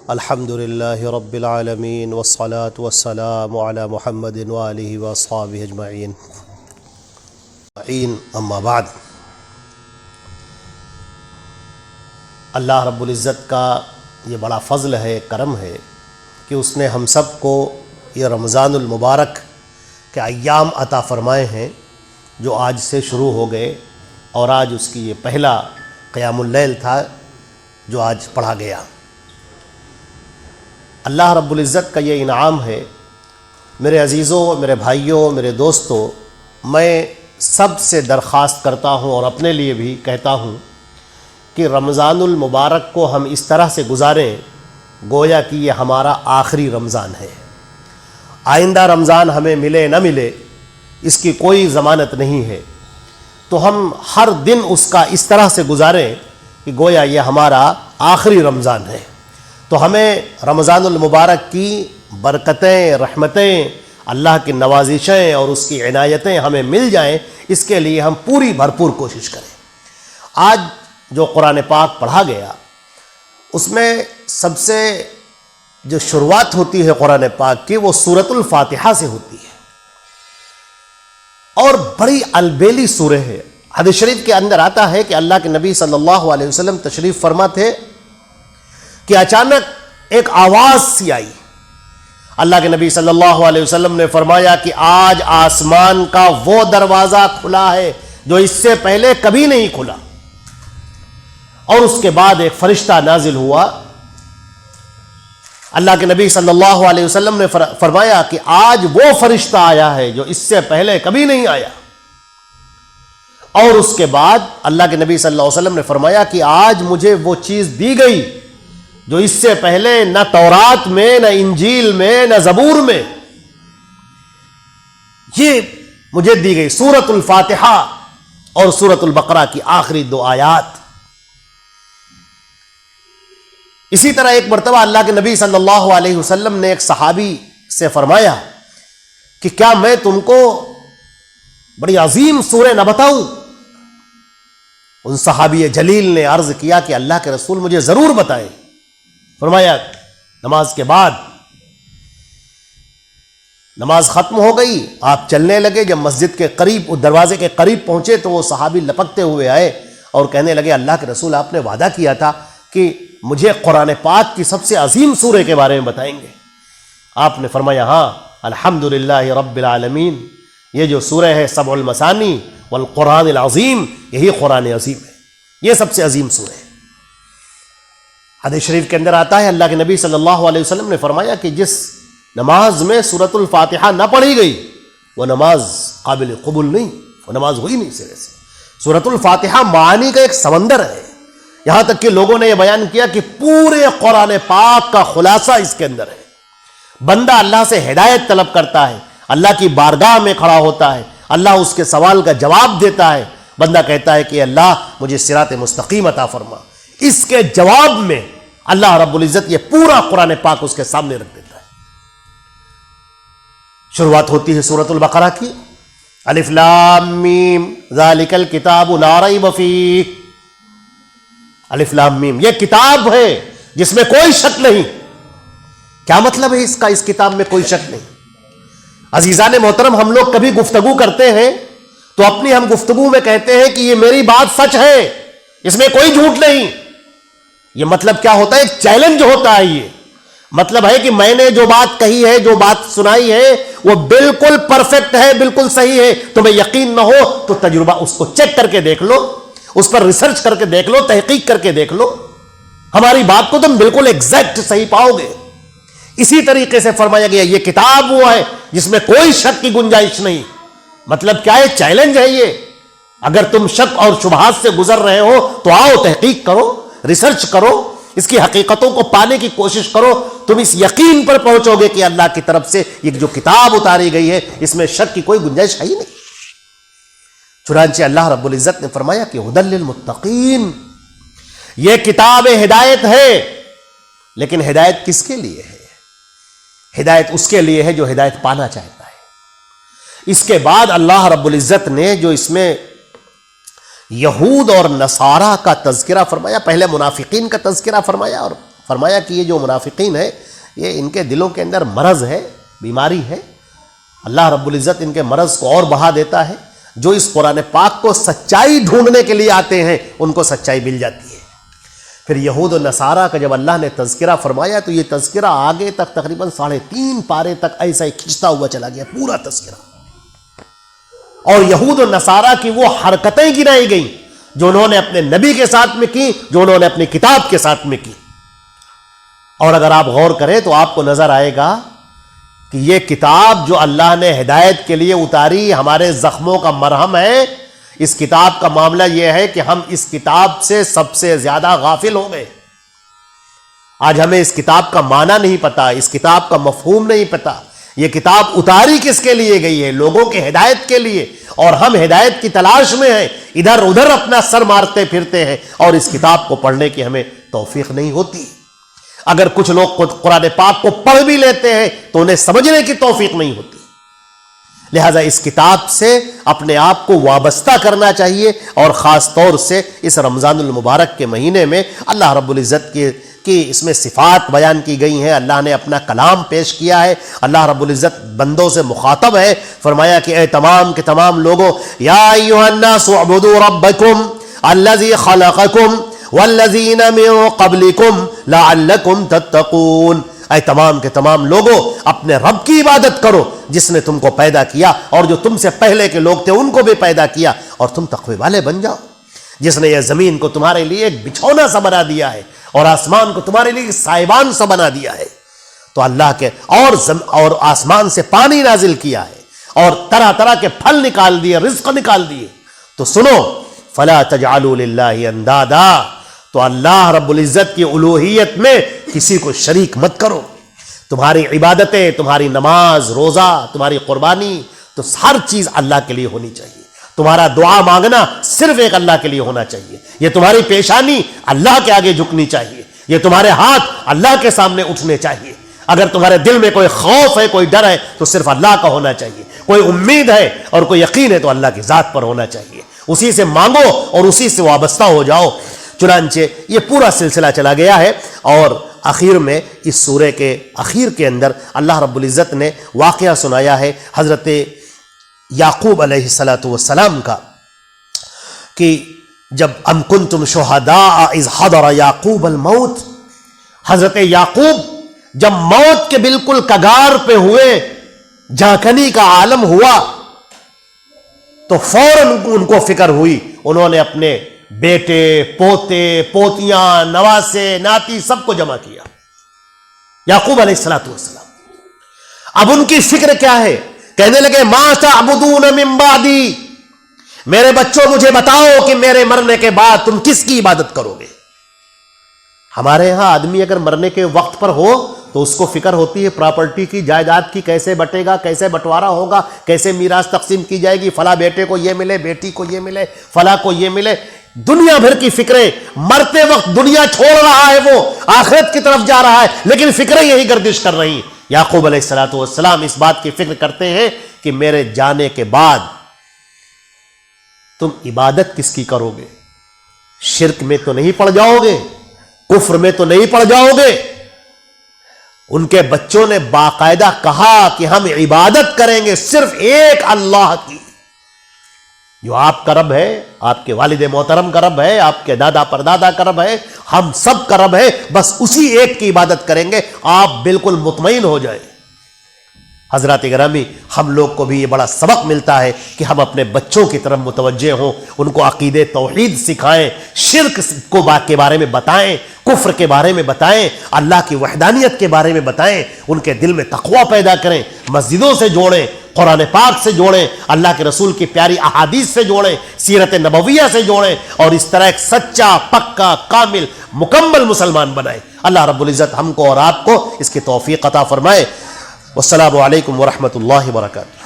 الحمد للہ رب العالمین والصلاة والسلام علی محمد وآلہ واصحابہ اجمعین اما بعد۔ اللہ رب العزت کا یہ بڑا فضل ہے، کرم ہے کہ اس نے ہم سب کو یہ رمضان المبارک کے ایام عطا فرمائے ہیں جو آج سے شروع ہو گئے، اور آج اس کی یہ پہلا قیام اللیل تھا جو آج پڑھا گیا۔ اللہ رب العزت کا یہ انعام ہے۔ میرے عزیزوں، میرے بھائیوں، میرے دوستوں، میں سب سے درخواست کرتا ہوں اور اپنے لیے بھی کہتا ہوں کہ رمضان المبارک کو ہم اس طرح سے گزاریں گویا کہ یہ ہمارا آخری رمضان ہے۔ آئندہ رمضان ہمیں ملے نہ ملے اس کی کوئی ضمانت نہیں ہے، تو ہم ہر دن اس کا اس طرح سے گزاریں کہ گویا یہ ہمارا آخری رمضان ہے۔ تو ہمیں رمضان المبارک کی برکتیں، رحمتیں، اللہ کی نوازشیں اور اس کی عنایتیں ہمیں مل جائیں، اس کے لیے ہم پوری بھرپور کوشش کریں۔ آج جو قرآن پاک پڑھا گیا اس میں سب سے جو شروعات ہوتی ہے قرآن پاک کی وہ سورۃ الفاتحہ سے ہوتی ہے، اور بڑی البیلی سورہ ہے۔ حدیث شریف کے اندر آتا ہے کہ اللہ کے نبی صلی اللہ علیہ وسلم تشریف فرما تھے کہ اچانک ایک آواز سی آئی۔ اللہ کے نبی صلی اللہ علیہ وسلم نے فرمایا کہ آج آسمان کا وہ دروازہ کھلا ہے جو اس سے پہلے کبھی نہیں کھلا، اور اس کے بعد ایک فرشتہ نازل ہوا۔ اللہ کے نبی صلی اللہ علیہ وسلم نے فرمایا کہ آج وہ فرشتہ آیا ہے جو اس سے پہلے کبھی نہیں آیا، اور اس کے بعد اللہ کے نبی صلی اللہ علیہ وسلم نے فرمایا کہ آج مجھے وہ چیز دی گئی جو اس سے پہلے نہ تورات میں، نہ انجیل میں، نہ زبور میں، یہ مجھے دی گئی سورۃ الفاتحہ اور سورۃ البقرہ کی آخری دو آیات۔ اسی طرح ایک مرتبہ اللہ کے نبی صلی اللہ علیہ وسلم نے ایک صحابی سے فرمایا کہ کیا میں تم کو بڑی عظیم سورہ نہ بتاؤں؟ ان صحابی جلیل نے عرض کیا کہ اللہ کے رسول مجھے ضرور بتائیں۔ فرمایا نماز کے بعد نماز ختم ہو گئی، آپ چلنے لگے، جب مسجد کے قریب دروازے کے قریب پہنچے تو وہ صحابی لپکتے ہوئے آئے اور کہنے لگے اللہ کے رسول آپ نے وعدہ کیا تھا کہ مجھے قرآن پاک کی سب سے عظیم سورہ کے بارے میں بتائیں گے۔ آپ نے فرمایا ہاں، الحمدللہ رب العالمین، یہ جو سورہ ہے سبع المثانی والقرآن العظیم، یہی قرآن عظیم ہے، یہ سب سے عظیم سورہ ہے۔ حدیث شریف کے اندر آتا ہے اللہ کے نبی صلی اللہ علیہ وسلم نے فرمایا کہ جس نماز میں سورۃ الفاتحہ نہ پڑھی گئی وہ نماز قابل قبول نہیں، وہ نماز ہوئی نہیں سرے سے۔ سورۃ الفاتحہ معانی کا ایک سمندر ہے، یہاں تک کہ لوگوں نے یہ بیان کیا کہ پورے قرآن پاک کا خلاصہ اس کے اندر ہے۔ بندہ اللہ سے ہدایت طلب کرتا ہے، اللہ کی بارگاہ میں کھڑا ہوتا ہے، اللہ اس کے سوال کا جواب دیتا ہے، بندہ کہتا ہے کہ اللہ مجھے صراط مستقیم عطا فرما۔ اس کے جواب میں اللہ رب العزت یہ پورا قرآن پاک اس کے سامنے رکھ دیتا ہے۔ شروعات ہوتی ہے سورۃ البقرہ کی، الف لام میم ذالک الکتاب لا ریب فیہ۔ الف لام میم، یہ کتاب ہے جس میں کوئی شک نہیں۔ کیا مطلب ہے اس کا؟ اس کتاب میں کوئی شک نہیں۔ عزیزان محترم، ہم لوگ کبھی گفتگو کرتے ہیں تو اپنی ہم گفتگو میں کہتے ہیں کہ یہ میری بات سچ ہے، اس میں کوئی جھوٹ نہیں۔ یہ مطلب کیا ہوتا ہے؟ ایک چیلنج ہوتا ہے۔ یہ مطلب ہے کہ میں نے جو بات کہی ہے، جو بات سنائی ہے وہ بالکل پرفیکٹ ہے، بالکل صحیح ہے۔ تمہیں یقین نہ ہو تو تجربہ اس کو چیک کر کے دیکھ لو، اس پر ریسرچ کر کے دیکھ لو، تحقیق کر کے دیکھ لو، ہماری بات کو تم بالکل ایگزیکٹ صحیح پاؤ گے۔ اسی طریقے سے فرمایا گیا یہ کتاب وہ ہے جس میں کوئی شک کی گنجائش نہیں۔ مطلب کیا ہے؟ چیلنج ہے یہ۔ اگر تم شک اور شبہات سے گزر رہے ہو تو آؤ تحقیق کرو، ریسرچ کرو، اس کی حقیقتوں کو پانے کی کوشش کرو، تم اس یقین پر پہنچو گے کہ اللہ کی طرف سے یہ جو کتاب اتاری گئی ہے اس میں شک کی کوئی گنجائش ہے ہی نہیں۔ چنانچہ اللہ رب العزت نے فرمایا کہ ھدی للمتقین، یہ کتاب ہدایت ہے، لیکن ہدایت کس کے لیے ہے؟ ہدایت اس کے لیے ہے جو ہدایت پانا چاہتا ہے۔ اس کے بعد اللہ رب العزت نے جو اس میں یہود اور نصارہ کا تذکرہ فرمایا، پہلے منافقین کا تذکرہ فرمایا اور فرمایا کہ یہ جو منافقین ہے یہ ان کے دلوں کے اندر مرض ہے، بیماری ہے، اللہ رب العزت ان کے مرض کو اور بڑھا دیتا ہے. جو اس قرآن پاک کو سچائی ڈھونڈنے کے لیے آتے ہیں ان کو سچائی مل جاتی ہے. پھر یہود و نصارہ کا جب اللہ نے تذکرہ فرمایا تو یہ تذکرہ آگے تک تقریباً 3.5 پارے تک ایسا ہی کھنچتا ہوا چلا گیا پورا تذکرہ. اور یہود و نصارہ کی وہ حرکتیں گنائی گئیں جو انہوں نے اپنے نبی کے ساتھ میں کی، جو انہوں نے اپنی کتاب کے ساتھ میں کی. اور اگر آپ غور کریں تو آپ کو نظر آئے گا کہ یہ کتاب جو اللہ نے ہدایت کے لیے اتاری ہمارے زخموں کا مرہم ہے. اس کتاب کا معاملہ یہ ہے کہ ہم اس کتاب سے سب سے زیادہ غافل ہو گئے. آج ہمیں اس کتاب کا معنی نہیں پتا، اس کتاب کا مفہوم نہیں پتا. یہ کتاب اتاری کس کے لیے گئی ہے؟ لوگوں کے ہدایت کے لیے. اور ہم ہدایت کی تلاش میں ہیں، ادھر ادھر اپنا سر مارتے پھرتے ہیں اور اس کتاب کو پڑھنے کی ہمیں توفیق نہیں ہوتی. اگر کچھ لوگ قرآن پاک کو پڑھ بھی لیتے ہیں تو انہیں سمجھنے کی توفیق نہیں ہوتی. لہذا اس کتاب سے اپنے آپ کو وابستہ کرنا چاہیے. اور خاص طور سے اس رمضان المبارک کے مہینے میں اللہ رب العزت کی اس میں صفات بیان کی گئی ہیں. اللہ نے اپنا کلام پیش کیا ہے. اللہ رب العزت بندوں سے مخاطب ہے. فرمایا کہ اے تمام کے تمام لوگوں، یا ایھا الناس اعبدوا ربکم الذی خلقکم والذین من قبلکم لعلکم تتقون. اے تمام کے تمام لوگوں، اپنے رب کی عبادت کرو جس نے تم کو پیدا کیا اور جو تم سے پہلے کے لوگ تھے ان کو بھی پیدا کیا، اور تم تقوی والے بن جاؤ. جس نے یہ زمین کو تمہارے لیے ایک بچھونا سا بنا دیا ہے اور آسمان کو تمہارے لیے سائبان سا بنا دیا ہے. تو اللہ کے اور آسمان سے پانی نازل کیا ہے اور طرح طرح کے پھل نکال دیے، رزق نکال دیے. تو سنو، فلا تجعلوا للہ اندادا، تو اللہ رب العزت کی الوہیت میں کسی کو شریک مت کرو. تمہاری عبادتیں، تمہاری نماز، روزہ، تمہاری قربانی، تو ہر چیز اللہ کے لیے ہونی چاہیے. تمہارا دعا مانگنا صرف ایک اللہ کے لیے ہونا چاہیے. یہ تمہاری پیشانی اللہ کے آگے جھکنی چاہیے. یہ تمہارے ہاتھ اللہ کے سامنے اٹھنے چاہیے. اگر تمہارے دل میں کوئی خوف ہے، کوئی ڈر ہے، تو صرف اللہ کا ہونا چاہیے. کوئی امید ہے اور کوئی یقین ہے تو اللہ کی ذات پر ہونا چاہیے. اسی سے مانگو اور اسی سے وابستہ ہو جاؤ. چنانچہ یہ پورا سلسلہ چلا گیا ہے. اور آخر میں اس سورے کے آخر کے اندر اللہ رب العزت نے واقعہ سنایا ہے حضرت یعقوب علیہ السلام کا، کہ جب ام کنتم شہداء اذ حضر یعقوب الموت، حضرت یعقوب جب موت کے بالکل کگار پہ ہوئے، جھانکنی کا عالم ہوا، تو فوراً ان کو فکر ہوئی. انہوں نے اپنے بیٹے، پوتے، پوتیاں، نواسے، ناتی سب کو جمع کیا. یعقوب علیہ السلام اب ان کی فکر کیا ہے؟ کہنے لگے ما تعبدون من بعدی، میرے بچوں مجھے بتاؤ کہ میرے مرنے کے بعد تم کس کی عبادت کرو گے. ہمارے ہاں آدمی اگر مرنے کے وقت پر ہو تو اس کو فکر ہوتی ہے پراپرٹی کی، جائیداد کی، کیسے بٹے گا، کیسے بٹوارا ہوگا، کیسے میراث تقسیم کی جائے گی، فلاں بیٹے کو یہ ملے، بیٹی کو یہ ملے، فلاں کو یہ ملے. دنیا بھر کی فکریں. مرتے وقت دنیا چھوڑ رہا ہے، وہ آخرت کی طرف جا رہا ہے، لیکن فکریں یہی گردش کر رہی. یعقوب علیہ السلام اس بات کی فکر کرتے ہیں کہ میرے جانے کے بعد تم عبادت کس کی کرو گے؟ شرک میں تو نہیں پڑ جاؤ گے، کفر میں تو نہیں پڑ جاؤ گے. ان کے بچوں نے باقاعدہ کہا کہ ہم عبادت کریں گے صرف ایک اللہ کی، جو آپ کا رب ہے، آپ کے والد محترم کا رب ہے، آپ کے دادا پردادا کا رب ہے، ہم سب کا رب ہے، بس اسی ایک کی عبادت کریں گے. آپ بالکل مطمئن ہو جائیں. حضرات گرامی، ہم لوگ کو بھی یہ بڑا سبق ملتا ہے کہ ہم اپنے بچوں کی طرف متوجہ ہوں، ان کو عقیدہ توحید سکھائیں، شرک کے بارے میں بتائیں، کفر کے بارے میں بتائیں، اللہ کی وحدانیت کے بارے میں بتائیں، ان کے دل میں تقوی پیدا کریں، مسجدوں سے جوڑیں، قرآن پاک سے جوڑیں، اللہ کے رسول کی پیاری احادیث سے جوڑیں، سیرت نبویہ سے جوڑیں، اور اس طرح ایک سچا، پکا، کامل، مکمل مسلمان بنائیں. اللہ رب العزت ہم کو اور آپ کو اس کی توفیق عطا فرمائے. والسلام علیکم ورحمۃ اللہ وبرکاتہ.